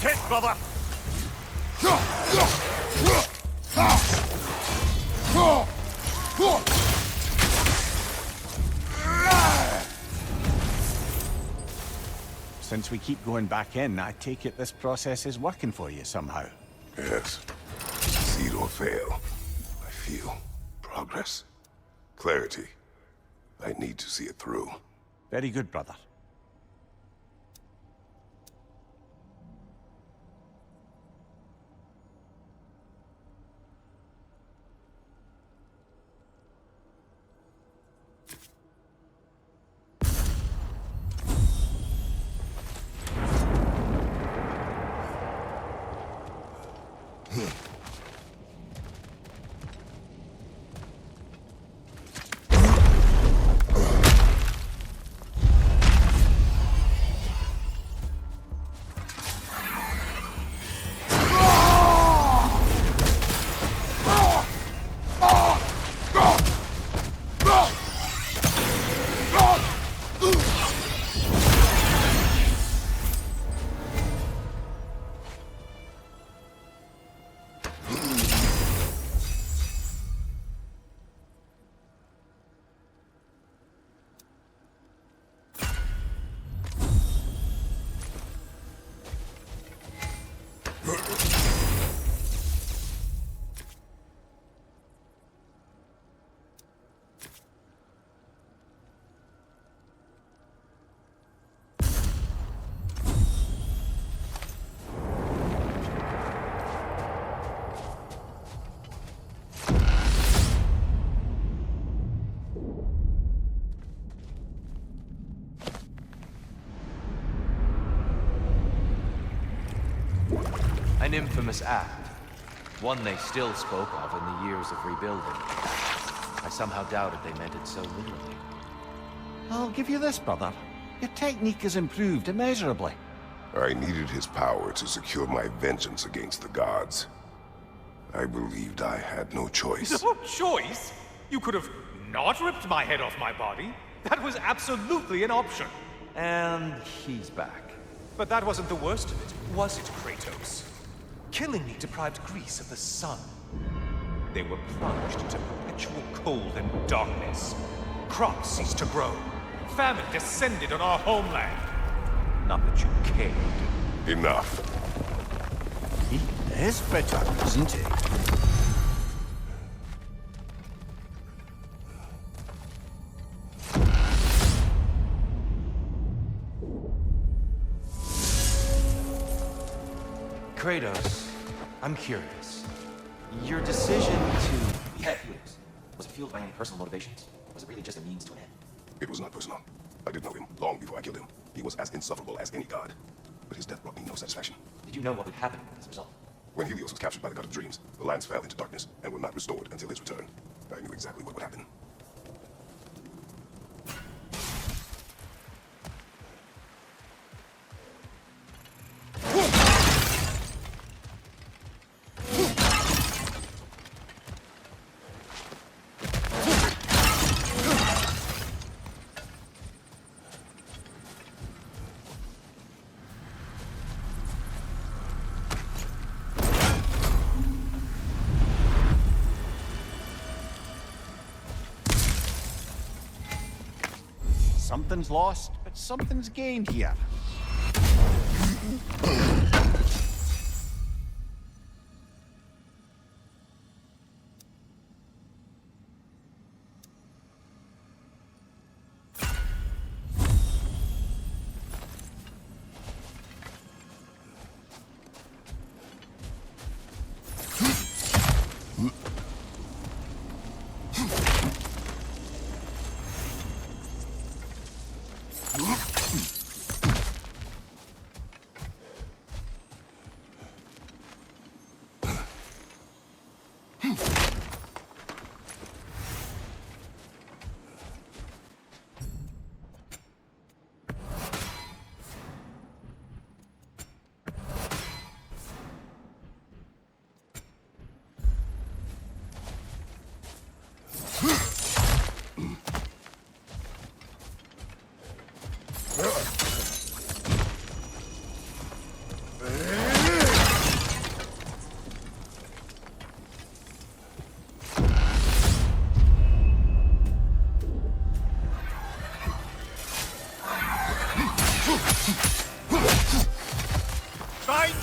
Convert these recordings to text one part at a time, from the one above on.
at it, brother! Since we keep going back in, I take it this process is working for you somehow. Yes. Succeed or fail. I feel progress. Clarity. I need to see it through. Very good, brother. An infamous act. One they still spoke of in the years of rebuilding. I somehow doubted they meant it so literally. I'll give you this, brother. Your technique has improved immeasurably. I needed his power to secure my vengeance against the gods. I believed I had no choice. No choice? You could have not ripped my head off my body. That was absolutely an option. And he's back. But that wasn't the worst of it, was it, Kratos? Killing me deprived Greece of the sun. They were plunged into perpetual cold and darkness. Crops ceased to grow. Famine descended on our homeland. Not that you cared. Enough. He is bitter, isn't he? Kratos, I'm curious. Your decision to behead Helix, was it fueled by any personal motivations? Was it really just a means to an end? It was not personal. I did know him long before I killed him. He was as insufferable as any god. But his death brought me no satisfaction. Did you know what would happen as a result? When Helios was captured by the god of dreams, the lands fell into darkness and were not restored until his return. I knew exactly what would happen. Something's lost, but something's gained here.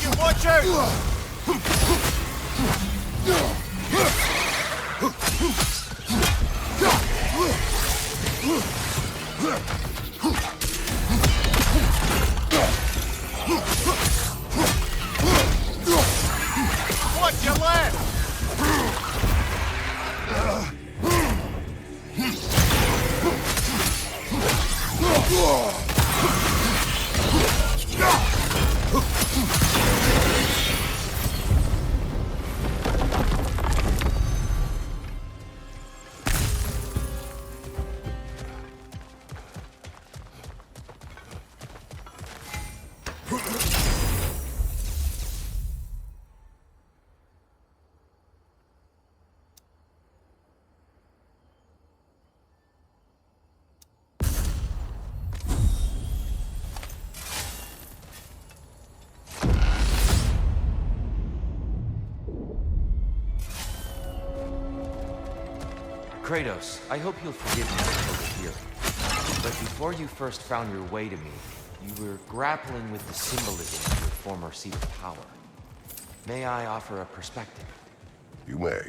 target, watch out! Watch your left! Kratos, I hope you'll forgive me for overhearing. But before you first found your way to me, you were grappling with the symbolism of your former seat of power. May I offer a perspective? You may.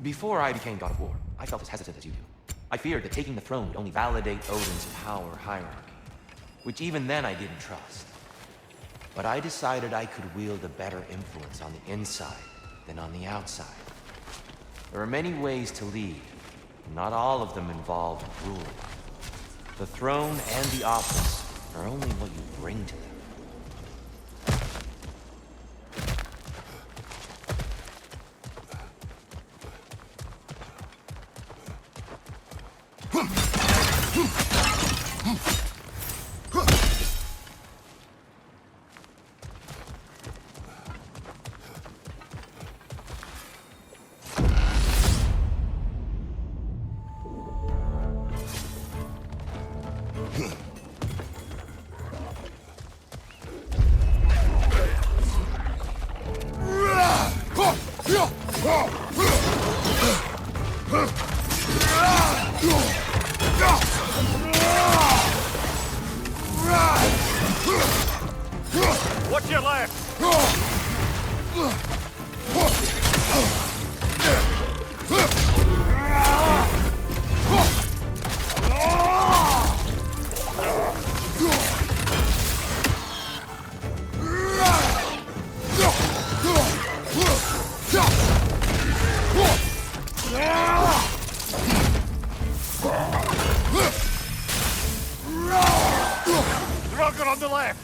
Before I became God of War, I felt as hesitant as you do. I feared that taking the throne would only validate Odin's power hierarchy, which even then I didn't trust. But I decided I could wield a better influence on the inside than on the outside. There are many ways to lead. Not all of them involve ruling. The throne and the office are only what you bring to them. Watch your left! Dragon on the left!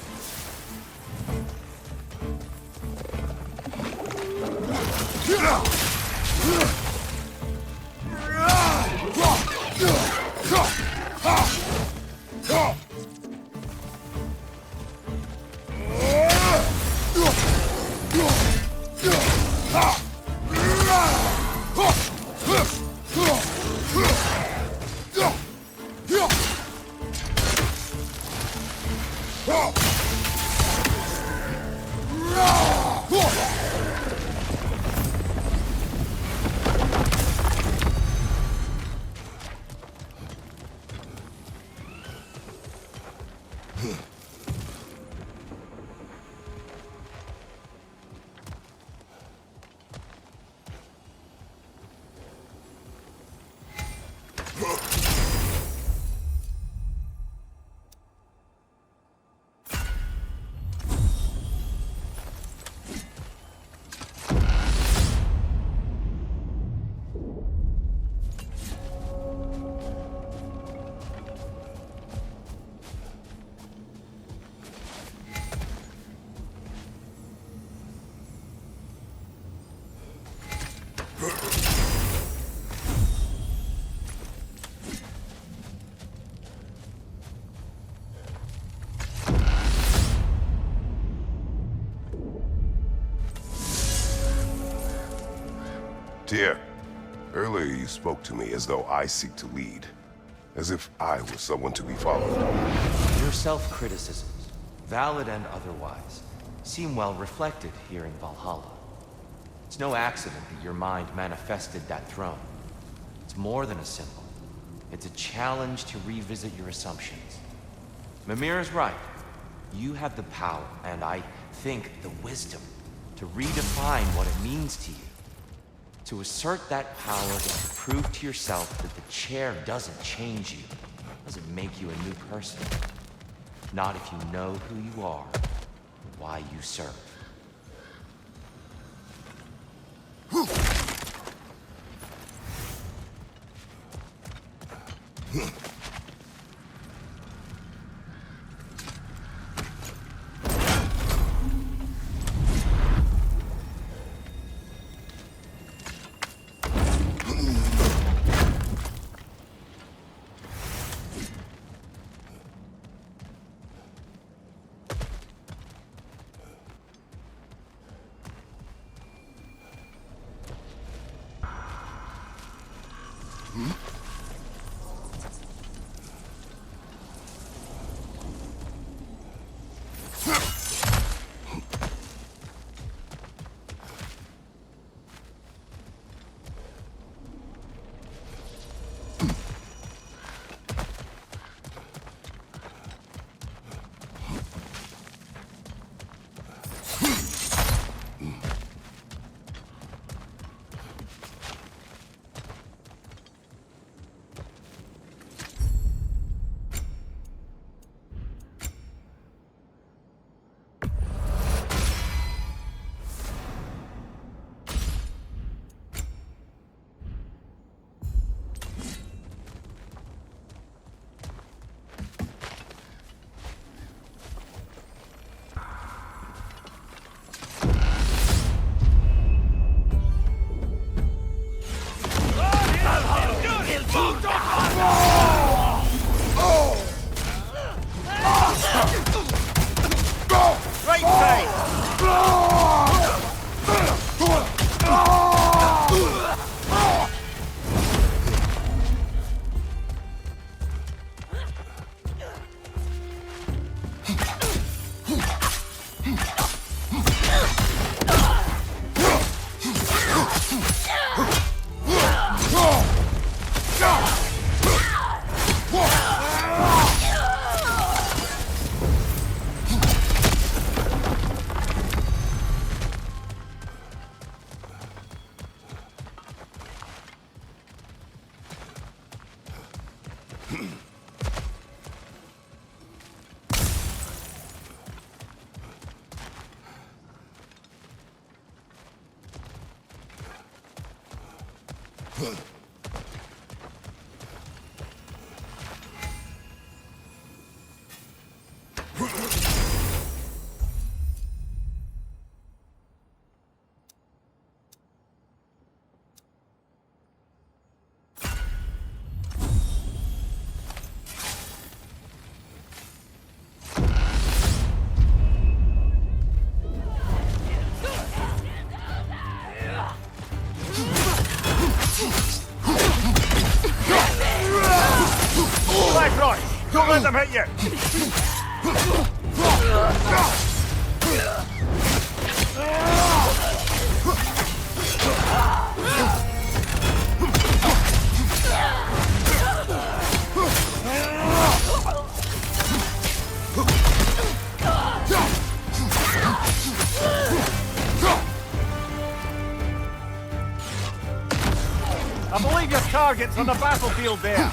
Dear, earlier you spoke to me as though I seek to lead. As if I were someone to be followed. Your self-criticisms, valid and otherwise, seem well reflected here in Valhalla. It's no accident that your mind manifested that throne. It's more than a symbol. It's a challenge to revisit your assumptions. Mimir is right. You have the power, and I think the wisdom, to redefine what it means to you. To assert that power is to prove to yourself that the chair doesn't change you, doesn't make you a new person. Not if you know who you are, and why you serve. Don't let them hit you! I believe your target's on the battlefield there.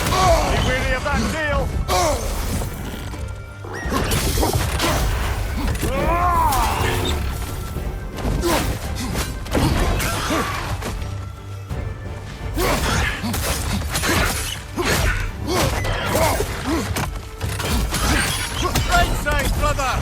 Be wary of that tail! Right side, brother!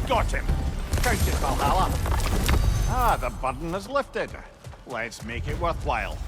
Got him! Count it, Valhalla! Ah, the burden is lifted. Let's make it worthwhile.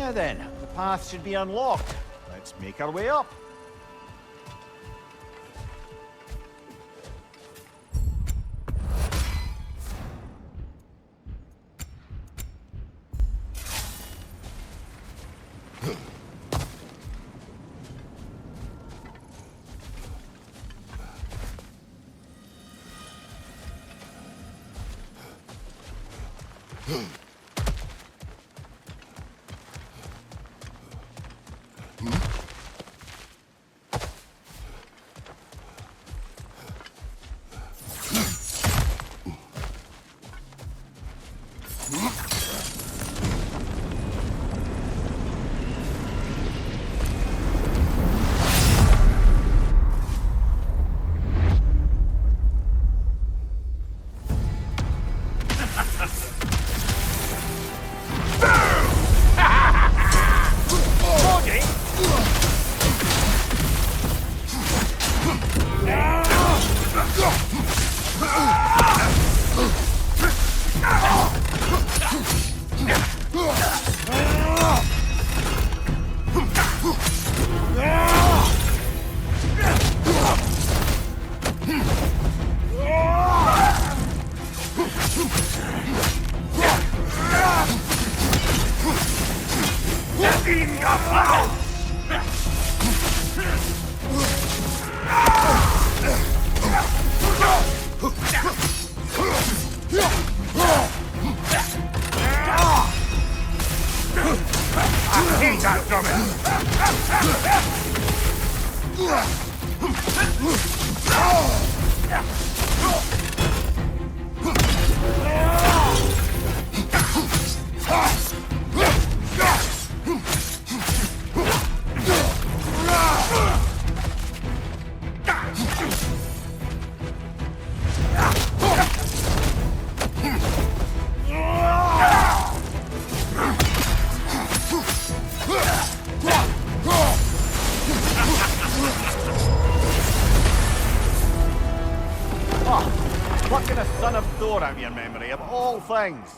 Now then, the path should be unlocked. Let's make our way up. Plucking a son of Thor out of your memory, of all things.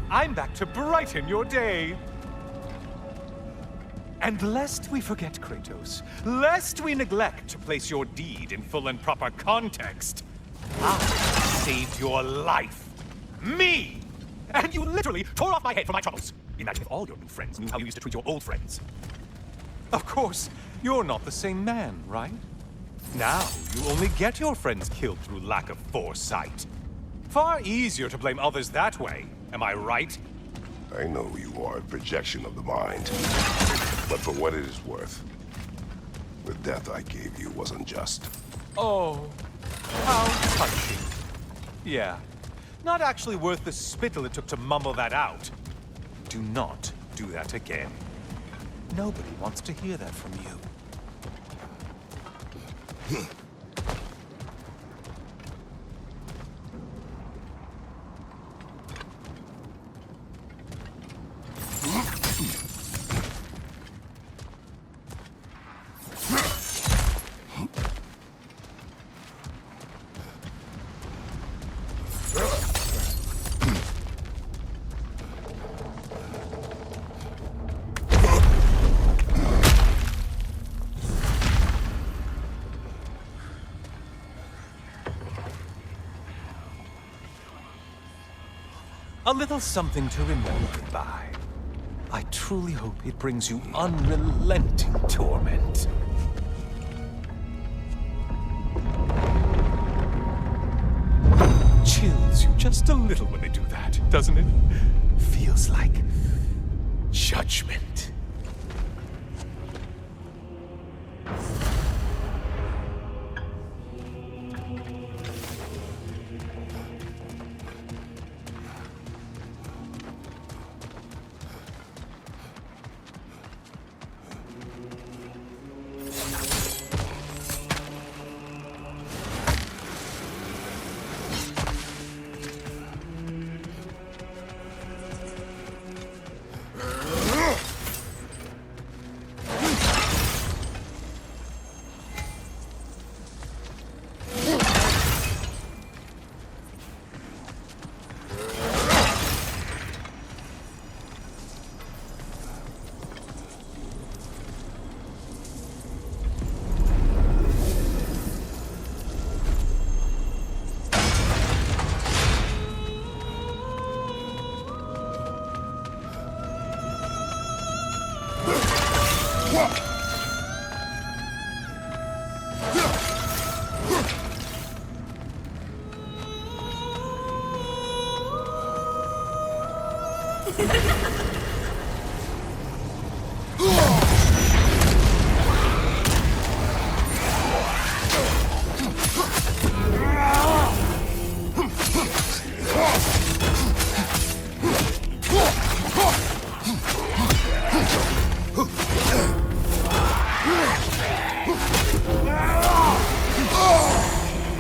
I'm back to brighten your day. And lest we forget, Kratos, lest we neglect to place your deed in full and proper context, I saved your life. Me! And you literally tore off my head for my troubles. Imagine if all your new friends knew how you used to treat your old friends. Of course, you're not the same man, right? Now, you only get your friends killed through lack of foresight. Far easier to blame others that way, am I right? I know you are a projection of the mind. But for what it is worth, the death I gave you wasn't just. Oh, how touching. Yeah, not actually worth the spittle it took to mumble that out. Do not do that again. Nobody wants to hear that from you. A little something to remember by. I truly hope it brings you unrelenting torment. Chills you just a little when they do that, doesn't it? Feels like judgment.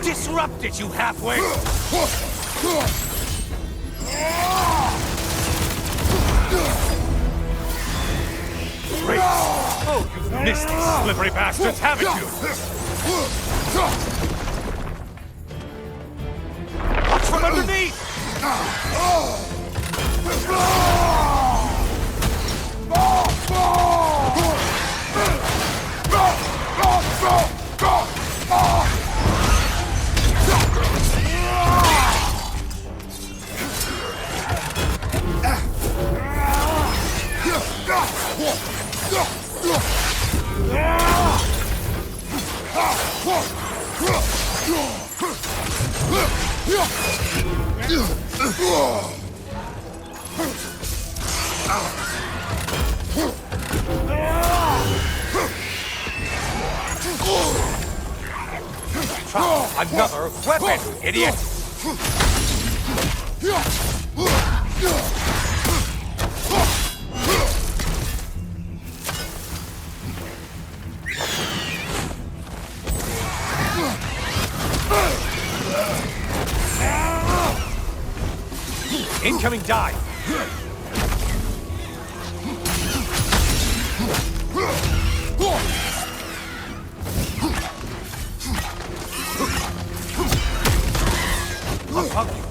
Disrupted you halfway! Great! Oh, you've missed these slippery bastards, haven't you? Watch from underneath! Try another weapon, idiot! Incoming dive!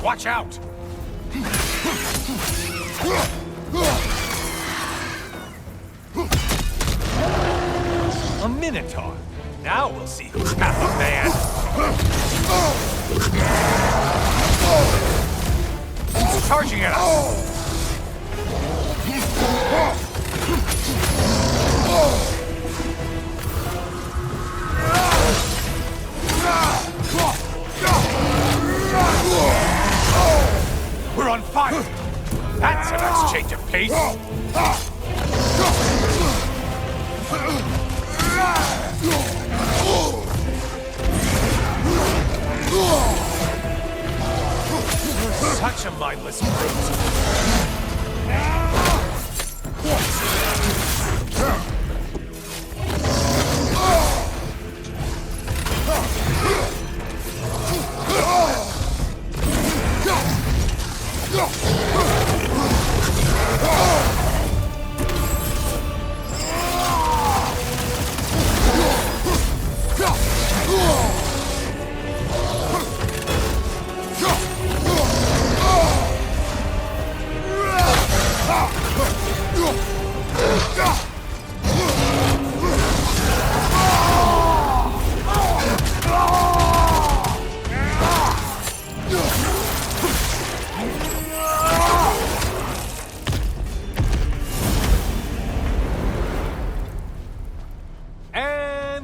Watch out! A Minotaur. Now we'll see who's half a man. Who's charging at us? We're on fire! That's a nice change of pace! Such a mindless brute!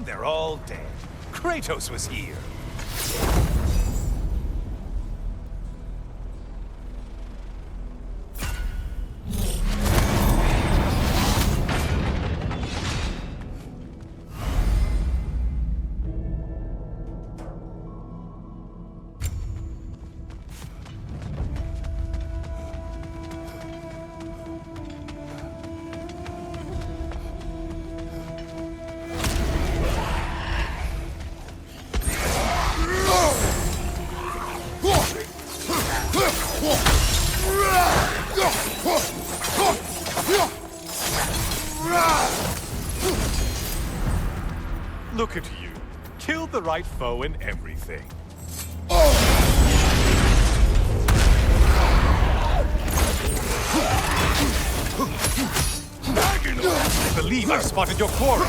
And they're all dead. Kratos was here. Look at you. Killed the right foe and everything. I believe I've spotted your quarry.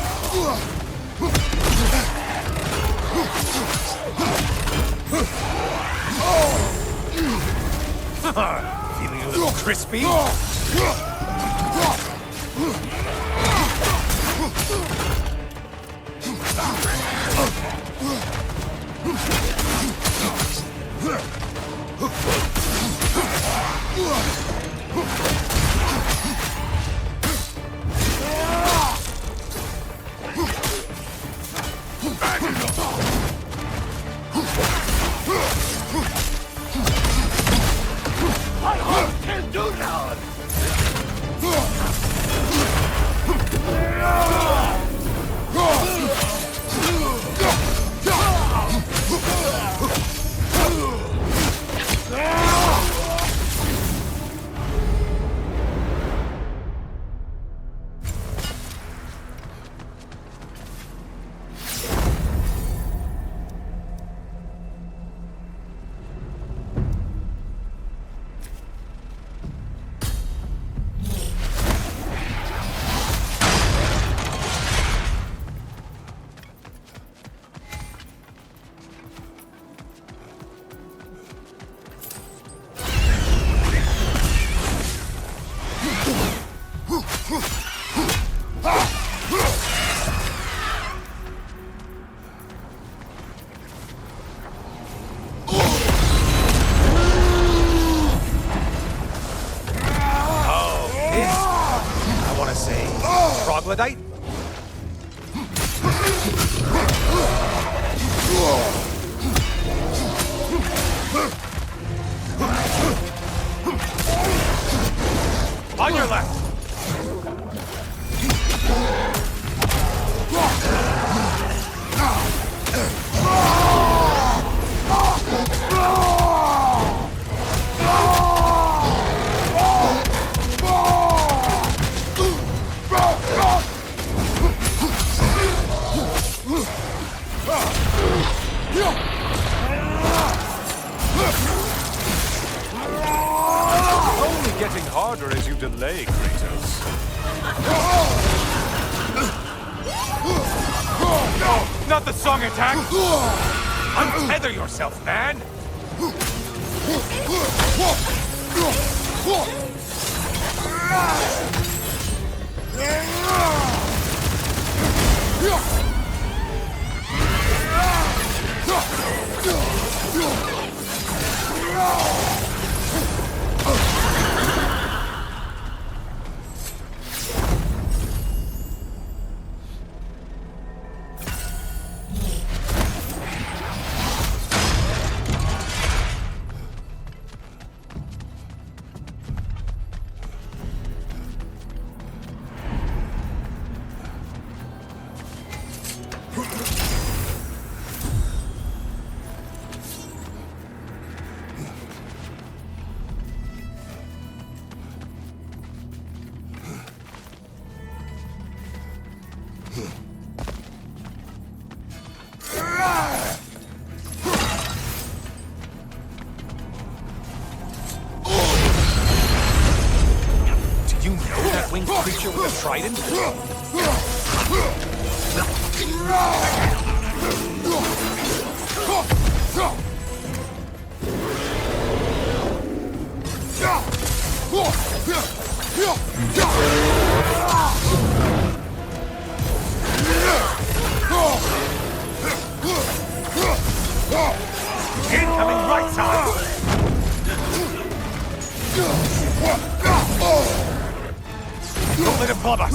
Feeling a little crispy? Roguelite? On your left! Only getting harder as you delay, Kratos. No, not the song attack! Untether yourself, man! Winged creature with a trident? club us!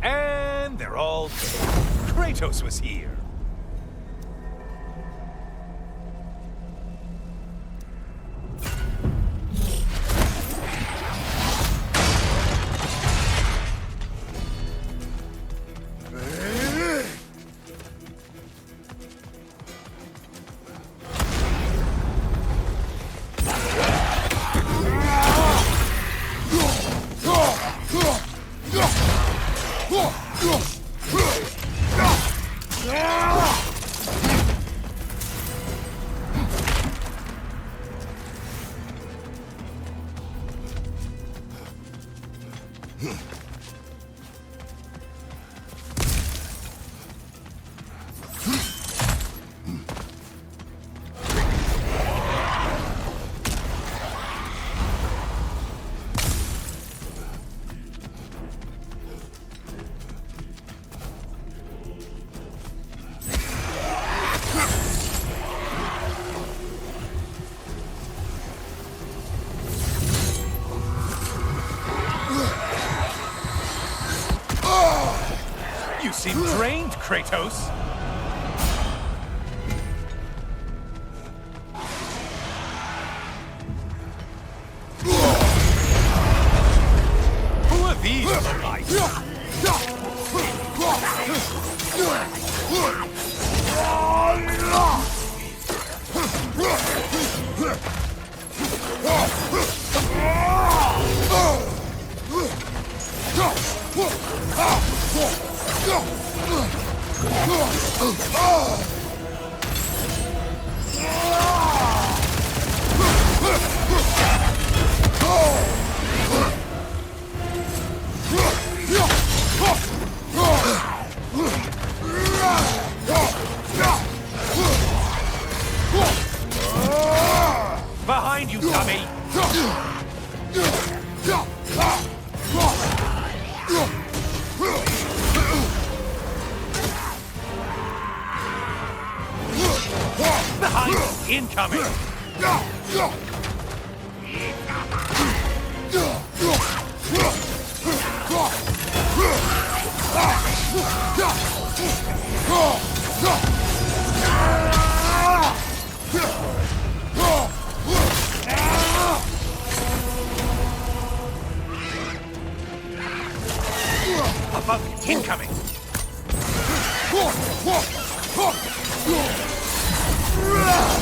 And they're all dead. Kratos was here. You seem drained, Kratos. Who are these lights? Behind you, dummy! Behind you, incoming! Above you, incoming!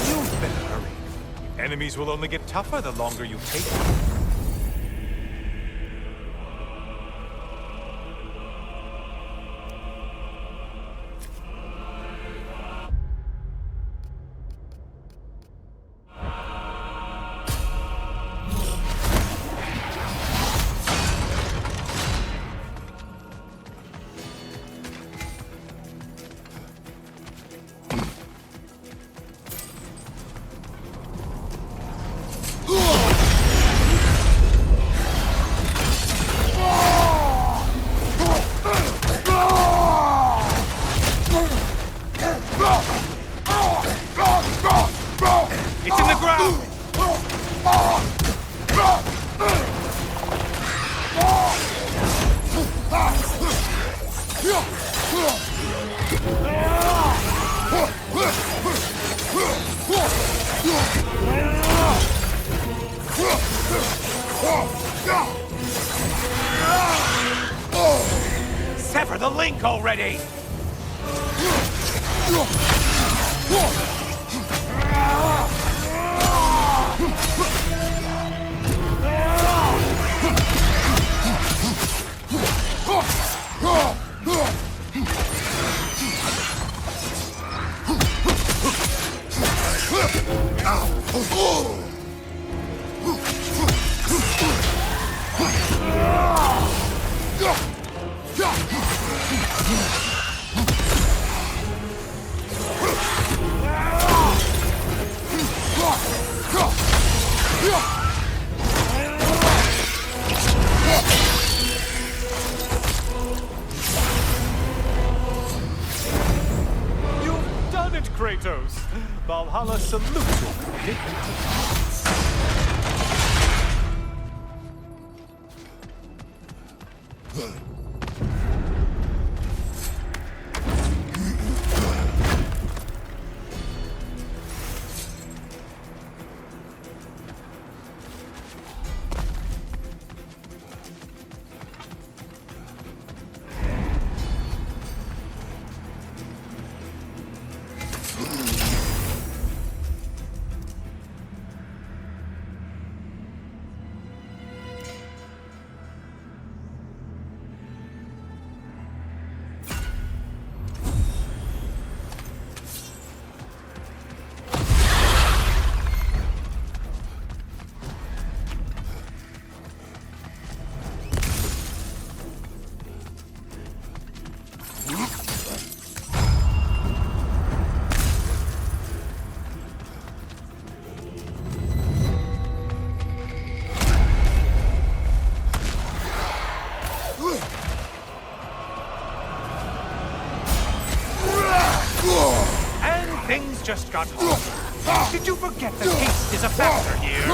You better hurry. Enemies will only get tougher the longer you take them. It's in the ground! Sever the link already! You've done it, Kratos! Valhalla salutes your commitment to violence. And things just got harder. Did you forget that haste is a factor here?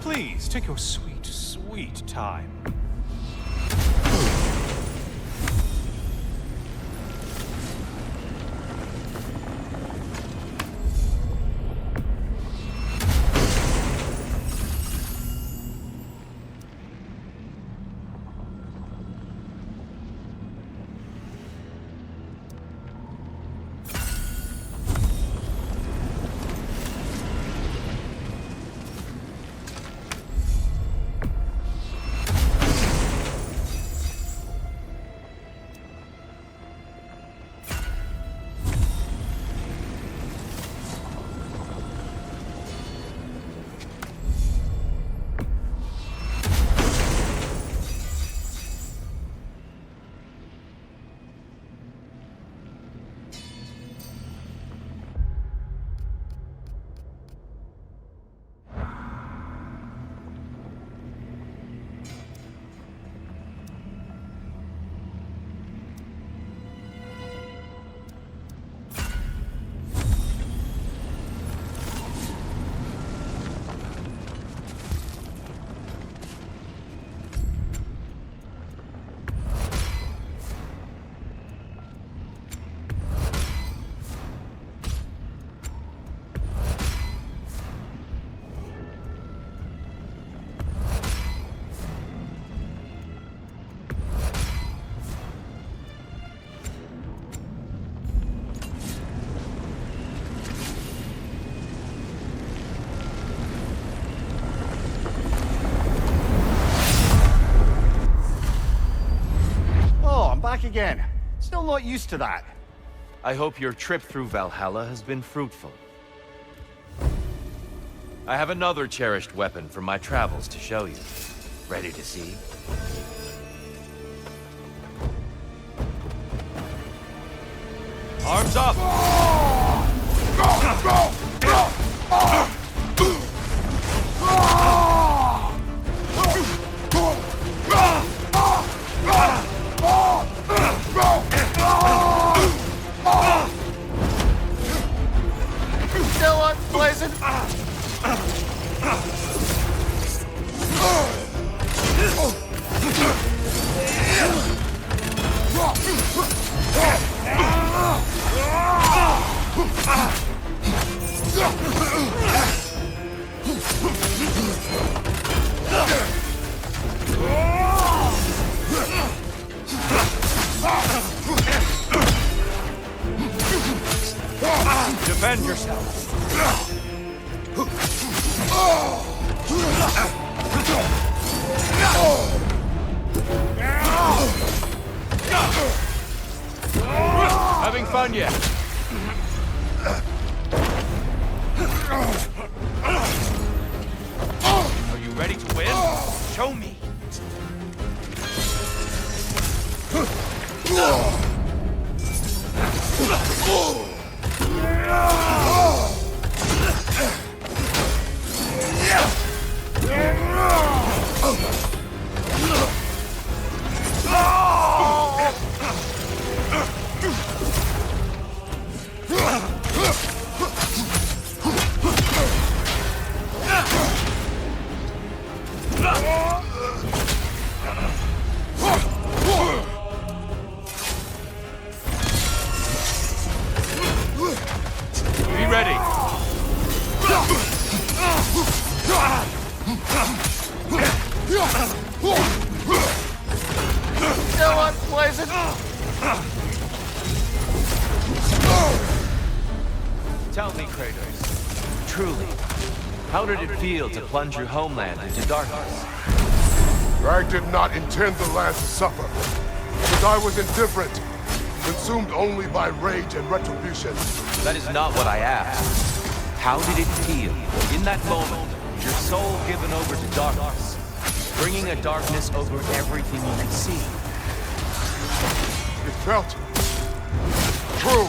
Please, take your sweet, sweet time. Back again. Still not used to that. I hope your trip through Valhalla has been fruitful. I have another cherished weapon from my travels to show you. Ready to see? Arms up! blazing! Defend yourself. Having fun yet? Are you ready to win? Show me. Be ready. Still unpleasant! Tell me, Kratos, truly, how did it feel to plunge your homeland into darkness? Rag did not intend the land to suffer, but I was indifferent, consumed only by rage and retribution. That is not what I asked. How did it feel, in that moment, your soul given over to darkness, bringing a darkness over everything you could see? It felt true.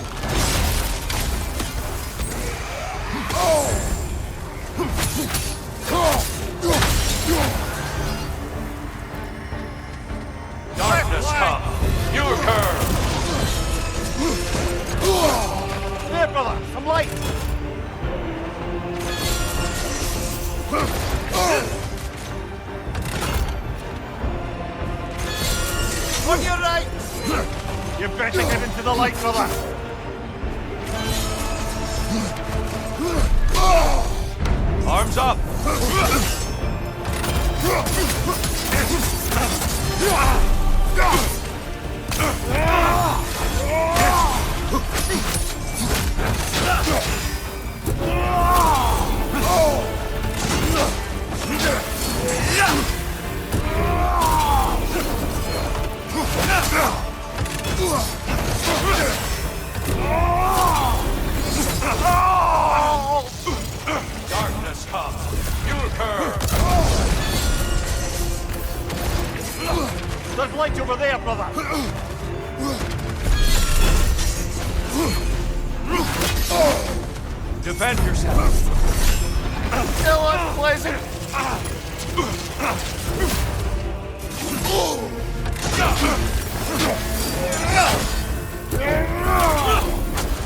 Darkness come. You occur. There, brother! I'm light! On your right! You better get into the light, brother! Arms up. Darkness come. You occur. There's light over there, brother! Defend yourself. Still unpleasant!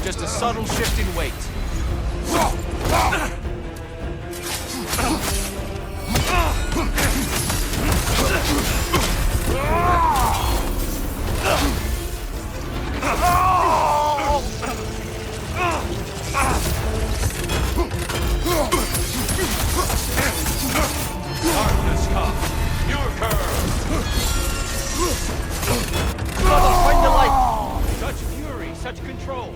Just a subtle shift in weight. Darkness come. You occur. Brother, find the light! Such fury, such control.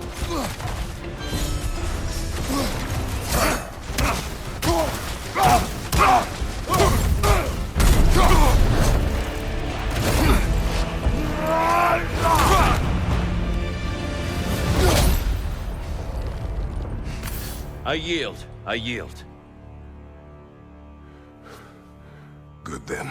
I yield. I yield. Good then.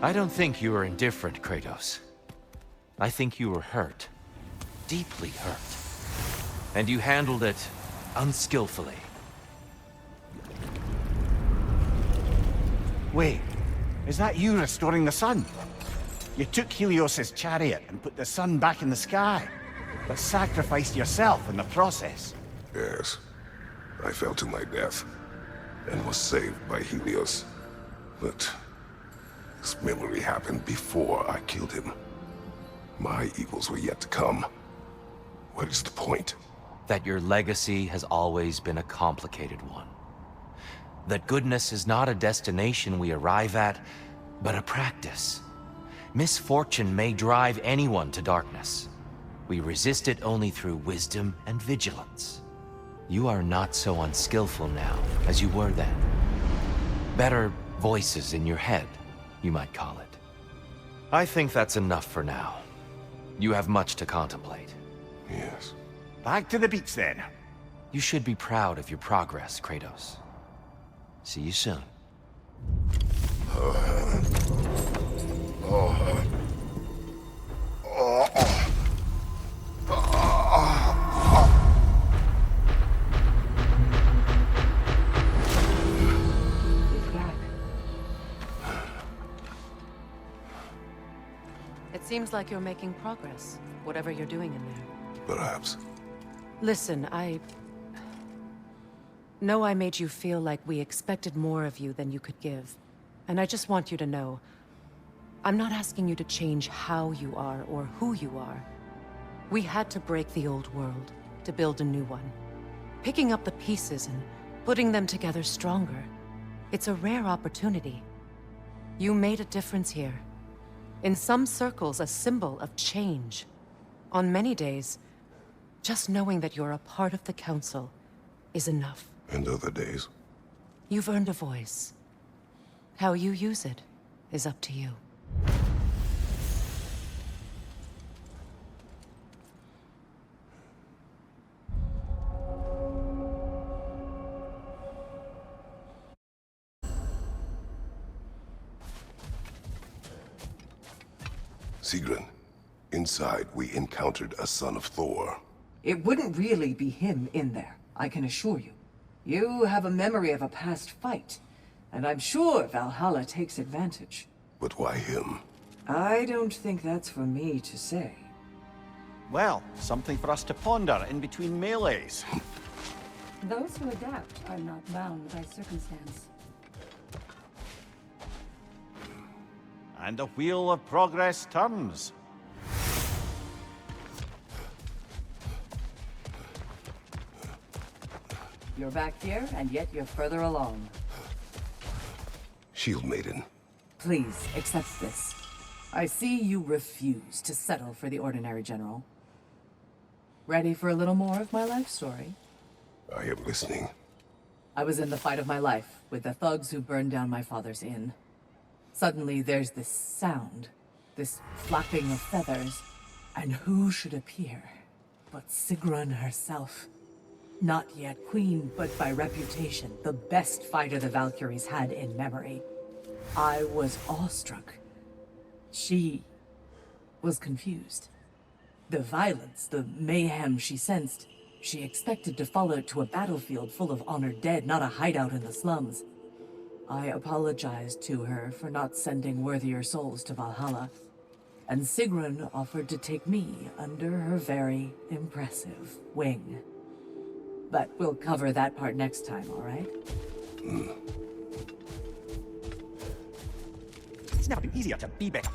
I don't think you were indifferent, Kratos. I think you were hurt. Deeply hurt. And you handled it unskillfully. Wait, is that you restoring the sun? You took Helios's chariot and put the sun back in the sky, but sacrificed yourself in the process. Yes. I fell to my death, and was saved by Helios. But this memory happened before I killed him. My evils were yet to come. What is the point? That your legacy has always been a complicated one. That goodness is not a destination we arrive at, but a practice. Misfortune may drive anyone to darkness. We resist it only through wisdom and vigilance. You are not so unskillful now as you were then. Better voices in your head, you might call it. I think that's enough for now. You have much to contemplate. Yes. Back to the beach then. You should be proud of your progress, Kratos. See you soon. It seems like you're making progress, whatever you're doing in there. Perhaps. Listen, I know I made you feel like we expected more of you than you could give. And I just want you to know, I'm not asking you to change how you are or who you are. We had to break the old world to build a new one. Picking up the pieces and putting them together stronger. It's a rare opportunity. You made a difference here. In some circles, a symbol of change. On many days, just knowing that you're a part of the Council is enough. And other days? You've earned a voice. How you use it is up to you. Sigrun, inside we encountered a son of Thor. It wouldn't really be him in there, I can assure you. You have a memory of a past fight, and I'm sure Valhalla takes advantage. But why him? I don't think that's for me to say. Well, something for us to ponder in between melees. Those who adapt are not bound by circumstance. And the wheel of progress turns. You're back here, and yet you're further along. Shield Maiden. Please, accept this. I see you refuse to settle for the ordinary general. Ready for a little more of my life story? I am listening. I was in the fight of my life with the thugs who burned down my father's inn. Suddenly there's this sound, this flapping of feathers, and who should appear but Sigrun herself. Not yet queen, but by reputation, the best fighter the Valkyries had in memory. I was awestruck. She was confused. The violence, the mayhem she sensed, she expected to follow it to a battlefield full of honored dead, not a hideout in the slums. I apologized to her for not sending worthier souls to Valhalla, and Sigrun offered to take me under her very impressive wing. But we'll cover that part next time, all right? It's never been easier to be better.